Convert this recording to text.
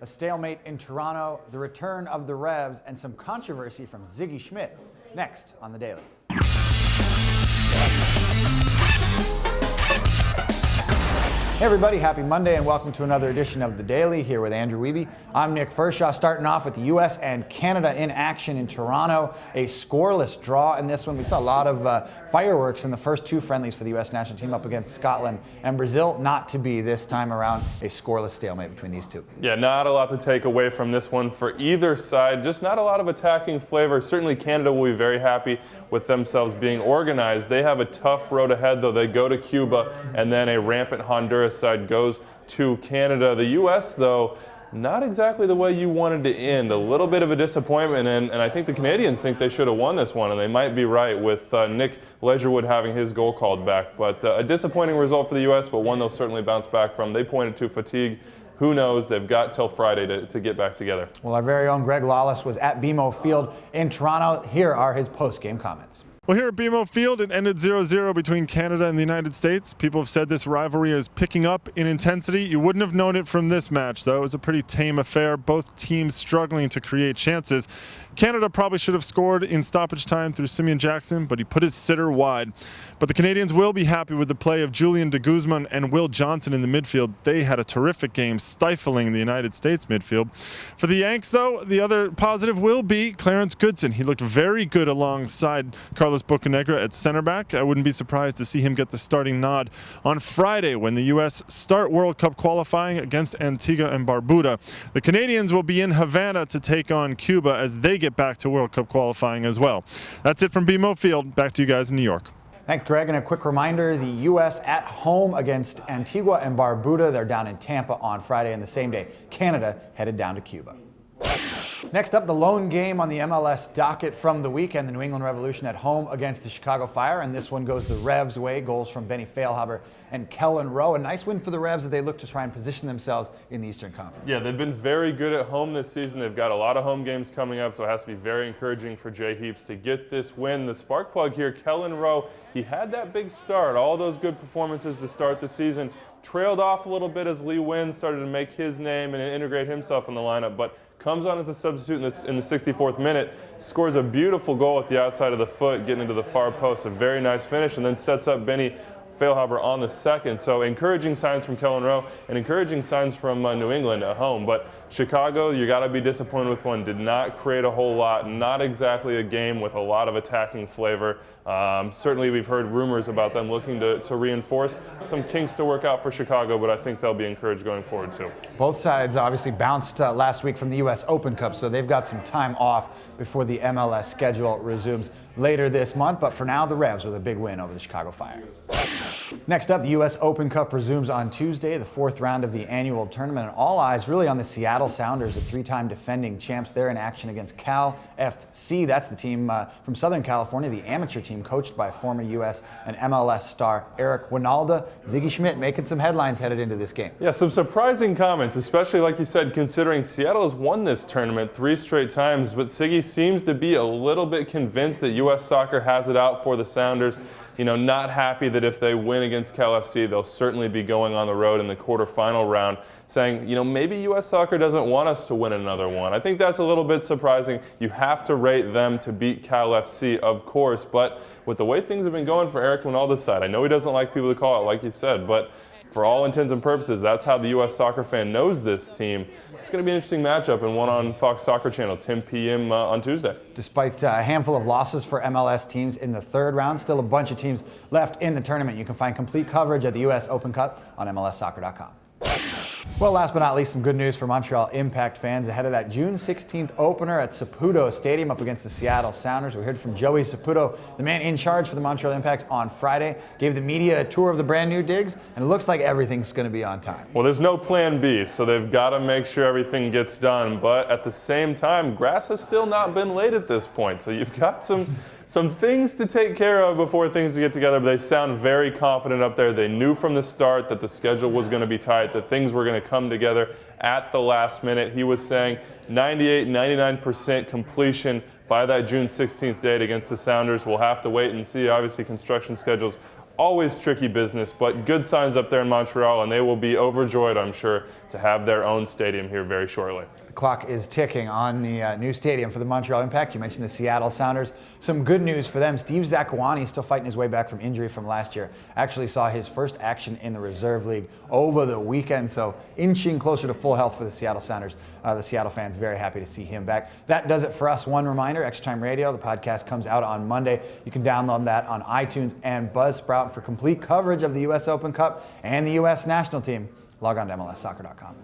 a stalemate in Toronto, the return of the Revs, and some controversy from Ziggy Schmidt. Next on The Daily. Hey everybody, happy Monday and welcome to another edition of The Daily here with Andrew Wiebe. I'm Nick Firchau, starting off with the U.S. and Canada in action in Toronto. A scoreless draw in this one. We saw a lot of fireworks in the first two friendlies for the U.S. national team up against Scotland and Brazil. Not to be this time around a scoreless stalemate between these two. Yeah, not a lot to take away from this one for either side. Just not a lot of attacking flavor. Certainly Canada will be very happy with themselves being organized. They have a tough road ahead though. They go to Cuba and then a rampant Honduras side goes to Canada. The U.S. though, not exactly the way you wanted to end. A little bit of a disappointment, and I think the Canadians think they should have won this one, and they might be right with Nick Leisurewood having his goal called back. But a disappointing result for the U.S., but one they'll certainly bounce back from. They pointed to fatigue. Who knows? They've got till Friday to get back together. Well, our very own Greg Lawless was at BMO Field in Toronto. Here are his post-game comments. Well, here at BMO Field, it ended 0-0 between Canada and the United States. People have said this rivalry is picking up in intensity. You wouldn't have known it from this match, though. It was a pretty tame affair, both teams struggling to create chances. Canada probably should have scored in stoppage time through Simeon Jackson, but he put his sitter wide. But the Canadians will be happy with the play of Julian de Guzman and Will Johnson in the midfield. They had a terrific game, stifling the United States midfield. For the Yanks, though, the other positive will be Clarence Goodson. He looked very good alongside Carlos Bocanegra at center back. I wouldn't be surprised to see him get the starting nod on Friday when the U.S. start World Cup qualifying against Antigua and Barbuda. The Canadians will be in Havana to take on Cuba as they get back to World Cup qualifying as well. That's it from BMO Field. Back to you guys in New York. Thanks, Greg. And a quick reminder, the U.S. at home against Antigua and Barbuda. They're down in Tampa on Friday, and the same day, Canada headed down to Cuba. Next up, the lone game on the MLS docket from the weekend, the New England Revolution at home against the Chicago Fire, and this one goes the Revs' way. Goals from Benny Feilhaber and Kelyn Rowe. A nice win for the Revs as they look to try and position themselves in the Eastern Conference. Yeah, they've been very good at home this season. They've got a lot of home games coming up, so it has to be very encouraging for Jay Heaps to get this win. The spark plug here, Kelyn Rowe, he had that big start, all those good performances to start the season, trailed off a little bit as Lee Nguyen started to make his name and integrate himself in the lineup, but comes on as a substitute in the 64th minute, scores a beautiful goal at the outside of the foot, getting into the far post, a very nice finish, and then sets up Benny Feilhaber on the second. So encouraging signs from Kelyn Rowe and encouraging signs from New England at home. But Chicago, you got to be disappointed with one. Did not create a whole lot. Not exactly a game with a lot of attacking flavor. Certainly we've heard rumors about them looking to reinforce. Some kinks to work out for Chicago, but I think they'll be encouraged going forward too. Both sides obviously bounced last week from the U.S. Open Cup, so they've got some time off before the MLS schedule resumes later this month. But for now, the Revs with a big win over the Chicago Fire. Next up, the U.S. Open Cup resumes on Tuesday, the fourth round of the annual tournament, and all eyes really on the Seattle Sounders, the three-time defending champs. They're in action against Cal FC. That's the team from Southern California, the amateur team coached by former U.S. and MLS star Eric Winalda. Ziggy Schmidt making some headlines headed into this game. Yeah, some surprising comments, especially like you said, considering Seattle has won this tournament 3 straight times, but Ziggy seems to be a little bit convinced that U.S. soccer has it out for the Sounders. You know, not happy that if they win against Cal FC, they'll certainly be going on the road in the quarterfinal round, saying, you know, maybe U.S. soccer doesn't want us to win another one. I think that's a little bit surprising. You have to rate them to beat Cal FC, of course, but with the way things have been going for Eric Winalda's side, I know he doesn't like people to call it, like you said, but for all intents and purposes, that's how the U.S. soccer fan knows this team. It's going to be an interesting matchup and one on Fox Soccer Channel, 10 p.m. On Tuesday. Despite a handful of losses for MLS teams in the third round, still a bunch of teams left in the tournament. You can find complete coverage of the U.S. Open Cup on MLSsoccer.com. Well, last but not least, some good news for Montreal Impact fans ahead of that June 16th opener at Saputo Stadium up against the Seattle Sounders. We heard from Joey Saputo, the man in charge for the Montreal Impact, on Friday. Gave the media a tour of the brand new digs, and it looks like everything's going to be on time. Well, there's no plan B, so they've got to make sure everything gets done. But at the same time, grass has still not been laid at this point, so you've got some things to take care of before things get together, but they sound very confident up there. They knew from the start that the schedule was going to be tight, that things were going to come together at the last minute. He was saying 98, 99% completion by that June 16th date against the Sounders. We'll have to wait and see. Obviously, construction schedules always tricky business, but good signs up there in Montreal, and they will be overjoyed, I'm sure, to have their own stadium here very shortly. The clock is ticking on the new stadium for the Montreal Impact. You mentioned the Seattle Sounders. Some good news for them. Steve Zakuani is still fighting his way back from injury from last year. Actually saw his first action in the reserve league over the weekend, so inching closer to full health for the Seattle Sounders. The Seattle fans very happy to see him back. That does it for us. One reminder, Extra Time Radio, the podcast comes out on Monday. You can download that on iTunes and Buzzsprout for complete coverage of the U.S. Open Cup and the U.S. national team. Log on to MLSsoccer.com.